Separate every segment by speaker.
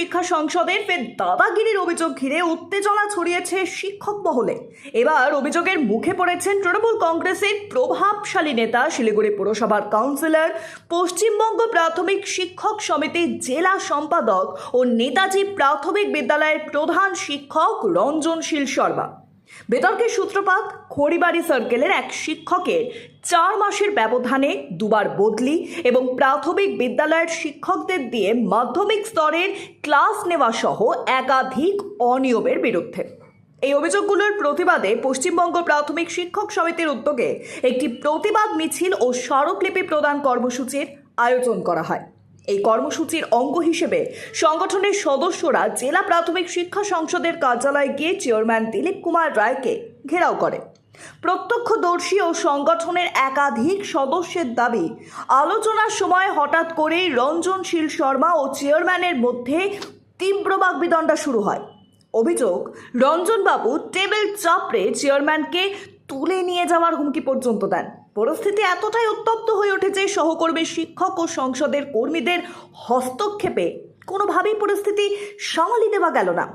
Speaker 1: শিক্ষা সংসদের ফের দাদাগিরির অভিযোগ ঘিরে উত্তেজনা ছড়িয়েছে শিক্ষক মহলে। এবার অভিযোগের মুখে পড়েছেন তৃণমূল কংগ্রেসের প্রভাবশালী নেতা, শিলিগুড়ি পুরসভার কাউন্সিলর, পশ্চিমবঙ্গ প্রাথমিক শিক্ষক সমিতির জেলা সম্পাদক ও নেতাজি প্রাথমিক বিদ্যালয়ের প্রধান শিক্ষক রঞ্জনশীল শর্মা। বিতর্কের সূত্রপাত খড়িবাড়ি সার্কেলের এক শিক্ষকের 4 মাসের ব্যবধানে দুবার বদলি এবং প্রাথমিক বিদ্যালয়ের শিক্ষকদের দিয়ে মাধ্যমিক স্তরের ক্লাস নেওয়া সহ একাধিক অনিয়মের বিরুদ্ধে। এই অভিযোগগুলোর প্রতিবাদে পশ্চিমবঙ্গ প্রাথমিক শিক্ষক সমিতির উদ্যোগে একটি প্রতিবাদ মিছিল ও স্মারকলিপি প্রদান কর্মসূচির আয়োজন করা হয়। এই কর্মসূচির অঙ্গ হিসেবে সংগঠনের সদস্যরা জেলা প্রাথমিক শিক্ষা সংসদের কার্যালয়ে গিয়ে চেয়ারম্যান দিলীপ কুমার রায়কে ঘেরাও করে। প্রত্যক্ষদর্শী ও সংগঠনের একাধিক সদস্যের দাবি, আলোচনার সময় হঠাৎ করেই রঞ্জনশীল শর্মা ও চেয়ারম্যানের মধ্যে তীব্র বাগবিতণ্ডা শুরু হয়। অভিযোগ, রঞ্জনবাবু টেবিল চাপড়ে চেয়ারম্যানকে তুলে নিয়ে যাওয়ার হুমকি পর্যন্ত দেন। পরিস্থিতি এতটাই উত্তপ্ত হয়ে ওঠে যে সহকর্মী শিক্ষক ও সংসদের কর্মীদের হস্তক্ষেপে কোনোভাবেই পরিস্থিতি সামাল দেওয়া গেল না।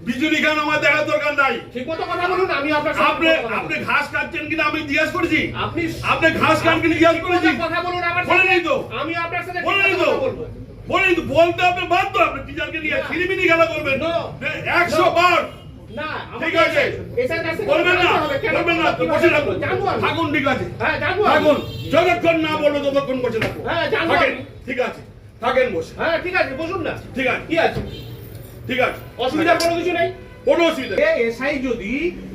Speaker 2: বিজুলি কেন আমার দেখার দরকার নাই।
Speaker 3: ঠিক মতো কথা বলুন। আমি
Speaker 2: আপনি ঘাস কাটছেন কিনা আমি জিজ্ঞেস করেছি। আপনি ঘাস কাটছেন কিনা জিজ্ঞেস করেছি।
Speaker 3: কথা বলুন।
Speaker 2: বলে নেই তো।
Speaker 3: আমি আপনার সাথে
Speaker 2: বলে নেই তো। বলে নেই তো। বলতে আপনি বাধ্য। আপনি টিচারকে নিয়ে খিলিমিনি খেলা করবেন 100 বার।
Speaker 3: না
Speaker 2: ঠিক আছে, বলবেন না। বলবেন না তো বসে থাকুন। থাকুন, ঠিক আছে।
Speaker 3: হ্যাঁ জানবো।
Speaker 2: থাকুন, যতক্ষণ না বলবো ততক্ষণ বসে থাকুন।
Speaker 3: হ্যাঁ জানবো।
Speaker 2: ঠিক আছে, থাকেন বসে।
Speaker 3: হ্যাঁ ঠিক আছে, বসুন না।
Speaker 2: ঠিক আছে,
Speaker 3: কি আছে?
Speaker 2: ঠিক আছে,
Speaker 3: অসুবিধা কোনো কিছু নেই।
Speaker 2: কোনো অসুবিধা নেই।
Speaker 3: এসআই যদি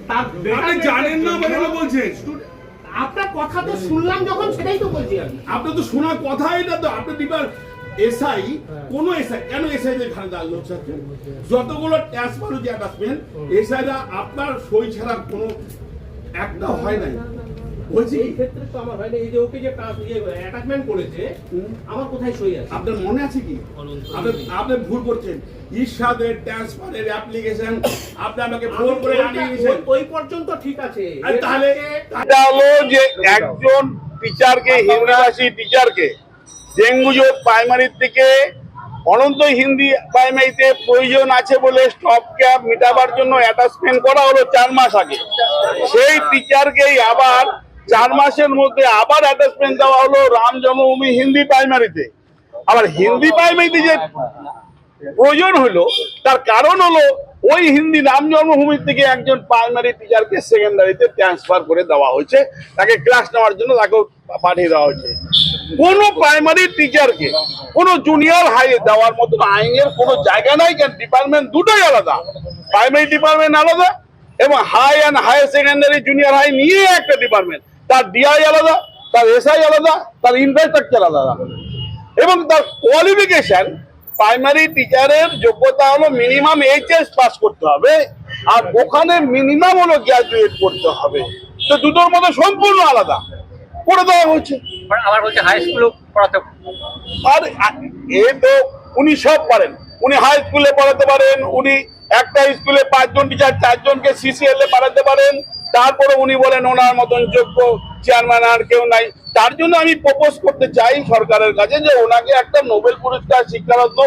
Speaker 3: তার
Speaker 2: আপনি জানেন না বলে বলছেন।
Speaker 3: আপনার কথা তো শুনলাম যখন, সেটাই তো বলছি আমি।
Speaker 2: আপনি তো শোনার কথা এটা তো। আপনি দিবার এসআই, কোন এসআই কেন এসআই দের ঘাড়ে দাঁড় লোক থাকবে? যতগুলো ট্রান্সফার যে অ্যাটাচমেন্ট এসআইরা আপনার সই ছাড়া কোনো একটা হয় নাই। বলছি
Speaker 3: এই ক্ষেত্রে তো আমার হয় না। এই যে ওকে যে অ্যাটাচমেন্ট করেছে, আমার কোথায় সই আছে?
Speaker 2: আপনার মনে আছে কি? আপনি ভুল করছেন। ইরশাদের ট্রান্সফারের অ্যাপ্লিকেশন আপনি আমাকে ফোন করে আনিয়ে দিয়েছেন।
Speaker 3: ওই পর্যন্ত ঠিক আছে।
Speaker 2: তাহলে
Speaker 4: এটা হলো যে একজন টিচারকে, হিন্দিভাষী টিচারকে ডেঙ্গুজোর প্রাইমারি থেকে অনন্ত হিন্দি প্রাইমারিতে প্রয়োজন আছে বলে স্টপ ক্যাপ মেটাবার জন্য অ্যাটাচমেন্ট করা হলো 4 মাস আগে। সেই টিচারকেই আবার 4 মাসের মধ্যে আবার অ্যাটাচমেন্ট দেওয়া হলো রাম জন্মভূমি হিন্দি প্রাইমারিতে। আবার হিন্দি প্রাইমারিতে যে প্রয়োজন হলো তার কারণ হলো ওই হিন্দি রাম জন্মভূমি থেকে একজন প্রাইমারি টিচারকে সেকেন্ডারিতে ট্রান্সফার করে দেওয়া হয়েছে, তাকে ক্লাস নেওয়ার জন্য তাকে পাঠিয়ে দেওয়া হয়েছে। কোনো প্রাইমারি টিচারকে কোনো জুনিয়র হাই দেওয়ার মতো আইনের কোনো জায়গা নাই। কেন? ডিপার্টমেন্ট দুটোই আলাদা। প্রাইমারি ডিপার্টমেন্ট আলাদা এবং high and higher secondary junior high নিয়ে একটা ডিপার্টমেন্ট। তার ডিআই আলাদা, তার এসআই আলাদা, তার ইনফ্রাস্ট্রাকচার আলাদা এবং তার কোয়ালিফিকেশন। প্রাইমারি টিচারের যোগ্যতা হলো মিনিমাম এইচএস পাস করতে হবে, আর ওখানে মিনিমাম হলো গ্র্যাজুয়েট করতে হবে। তো দুটোর মধ্যে সম্পূর্ণ আলাদা করে দেওয়া হচ্ছে।
Speaker 5: আবার বলছে হাই স্কুলও পড়াতে।
Speaker 4: আর এ তো উনি সব পারেন। উনি হাই স্কুলে পড়াতে পারেন, উনি একটা স্কুলে 5 জন টিচার 4 জনকে সিসিএল এ পাঠাতে পারেন। তারপরে উনি বলেন ওনার মতন যোগ্য চেয়ারম্যান আর কেউ নাই। তার জন্য আমি প্রপোজ করতে চাই সরকারের কাছে যে ওনাকে একটা নোবেল পুরস্কার, শিক্ষারত্ন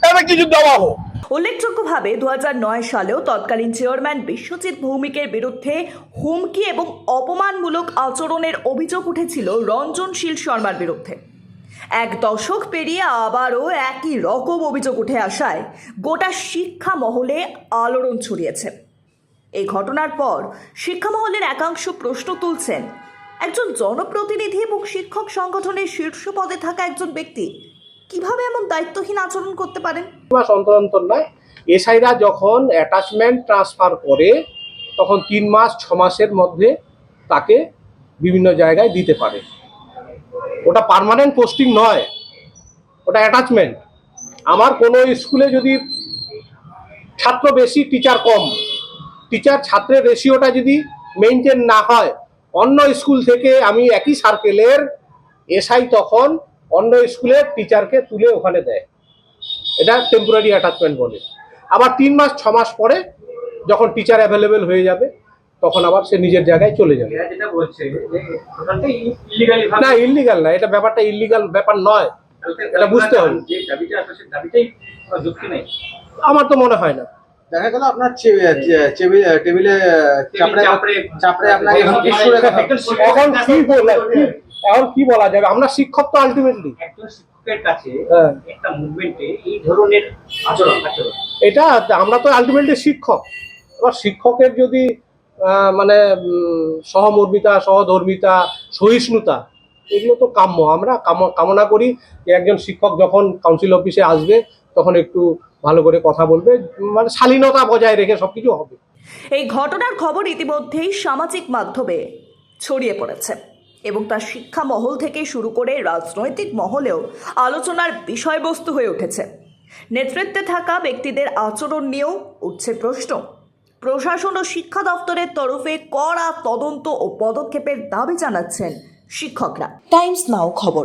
Speaker 4: একটা কিছু দেওয়া হোক।
Speaker 1: উল্লেখযোগ্যভাবে 2009 সালেও তৎকালীন চেয়ারম্যান বিশ্বজিৎ ভৌমিকের বিরুদ্ধে হুমকি এবং অপমানমূলক আচরণের অভিযোগ উঠেছিল রঞ্জনশীল শর্মার বিরুদ্ধে। এক দশক পেরিয়ে আবারও একই রকম অভিযোগ উঠে আসায় গোটা শিক্ষা মহলে আলোড়ন ছড়িয়েছে। এই ঘটনার পর শিক্ষা মহলের একাংশ প্রশ্ন তুলছেন, একজন জনপ্রতিনিধি এবং শিক্ষক সংগঠনের শীর্ষ পদে থাকা একজন ব্যক্তি কিভাবে এমন দায়িত্বহীন আচরণ করতে পারেন?
Speaker 3: মাস অন্তর অন্তর নয়, এসআইরা যখন অ্যাটাচমেন্ট ট্রান্সফার করে তখন 3 মাস 6 মাসের মধ্যে তাকে বিভিন্ন জায়গায় দিতে পারে। ওটা পার্মানেন্ট পোস্টিং নয়, ওটা অ্যাটাচমেন্ট। আমার কোনো স্কুলে যদি ছাত্র বেশি টিচার কম, টিচার ছাত্রের রেশিওটা যদি মেনটেন না হয়, অন্য স্কুল থেকে আমি একই সার্কেলের এসআই তখন অন্য স্কুলের টিচারকে তুলে ওখানে দেয়, এটা টেম্পোরারি অ্যাটাচমেন্ট বলে। আবার 3 মাস 6 মাস পরে যখন টিচার অ্যাভেলেবেল হয়ে যাবে তখন আবার সে নিজের জায়গায় চলে যাবে।
Speaker 5: যেটা বলছে যে ওখানটা ইলিগালি
Speaker 3: না, ইল্লিগাল না, এটা ব্যাপারটা ইল্লিগাল ব্যাপার নয়, এটা বুঝতে হবে।
Speaker 5: যে দাবিটা আছে সেই দাবিটাই যুক্তি নেই,
Speaker 3: আমার তো মনে হয় না।
Speaker 6: দেখা গেল আপনার টেবিলে চাপড়ে আপনাকে
Speaker 3: এখন কি বলা যাবে, আমরা শিক্ষক তো আলটিমেটলি।
Speaker 5: একজন শিক্ষকের কাছে
Speaker 3: হ্যাঁ।
Speaker 5: একটা মুভমেন্টে এই ধরনের আচরণ
Speaker 3: এটা আমরা তো আলটিমেটলি শিক্ষক। এবার শিক্ষকের যদি মানে সহমর্মিতা, সহধর্মিতা, সহিষ্ণুতা, এগুলো তো কাম্য। আমরা কামনা করি যে একজন শিক্ষক যখন কাউন্সিল অফিসে আসবে তখন একটু ভালো করে কথা বলবে, মানে শালীনতা বজায় রেখে সবকিছু হবে।
Speaker 1: এই ঘটনার খবর ইতিমধ্যেই সামাজিক মাধ্যমে ছড়িয়ে পড়েছে এবং তা শিক্ষা মহল থেকে শুরু করে রাজনৈতিক মহলেও আলোচনার বিষয়বস্তু হয়ে উঠেছে। নেতৃত্বে থাকা ব্যক্তিদের আচরণ নিয়েও উঠছে প্রশ্ন। প্রশাসন ও শিক্ষা দপ্তরের তরফে কড়া তদন্ত ও পদক্ষেপের দাবি জানাচ্ছেন শিক্ষকরা। টাইমস নাও খবর।